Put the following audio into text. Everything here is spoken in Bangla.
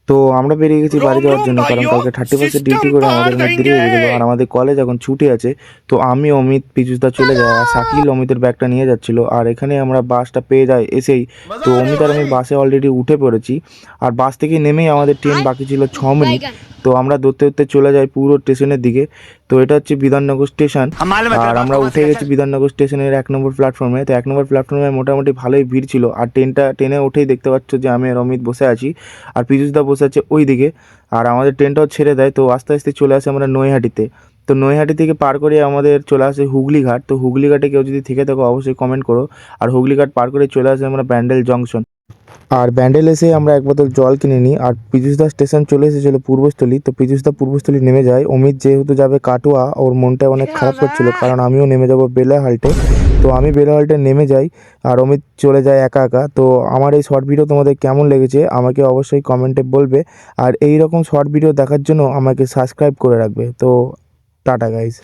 তো আমরা বেরিয়ে গেছি বাড়ি যাওয়ার জন্য, কারণ কালকে 30% ডিউটি করে আমাদের অনেক দেরি হয়ে গেলো। আর আমাদের কলেজ এখন ছুটি আছে। তো আমি, অমিত, পীযুষদা চলে যায়, আর শাকিল অমিতের ব্যাগটা নিয়ে যাচ্ছিল। আর এখানে আমরা বাসটা পেয়ে যাই এসেই। তো অমিত আর আমি বাসে অলরেডি উঠে পড়েছি। আর বাস থেকে নেমেই আমাদের ট্রেন বাকি ছিল 6 মিনিট। তো আমরা দৌড়তে দৌড়তে চলে যাই পুরো স্টেশনের দিকে। তো এটা হচ্ছে বিধাননগর স্টেশন। আর আমরা উঠে গেছি বিধাননগর স্টেশনের 1 নম্বর প্ল্যাটফর্মে। তো 1 নম্বর প্ল্যাটফর্মে মোটামুটি ভালোই ভিড় ছিল। আর ট্রেনে উঠেই দেখতে পাচ্ছ যে আমি আর অমিত বসে আছি, আর পীযুষদা বসে আছে ওই দিকে। আর আমাদের ট্রেনটাও ছেড়ে দেয়। তো আস্তে আস্তে চলে আসে আমরা নৈহাটিতে। তো নৈহাটি থেকে পার করে আমাদের চলে আসে হুগলিঘাট। তো হুগলিঘাটে কেউ যদি থেকে থাকো অবশ্যই কমেন্ট করো। আর হুগলিঘাট পার করে চলে আসে আমরা ব্যান্ডেল জংশন। আর ব্যান্ডেল এসে আমরা এক বোতল জল কিনে নিই। আর পীযুষদা স্টেশন চলে এসেছিলো পূর্বস্থলী। তো পীযুষদা পূর্বস্থলী নেমে যায়। অমিত যেহেতু যাবে কাটোয়া, ওর মনটা অনেক খারাপ করছিল, কারণ আমিও নেমে যাব বেলাহাল্টে। তো আমি বেলাহাল্টে নেমে যাই, আর অমিত চলে যায় একা একা। তো আমার এই শর্ট ভিডিও তোমাদের কেমন লেগেছে আমাকে অবশ্যই কমেন্টে বলবে। আর এই রকম শর্ট ভিডিও দেখার জন্য আমাকে সাবস্ক্রাইব করে রাখবে। তো টাটা গাইস।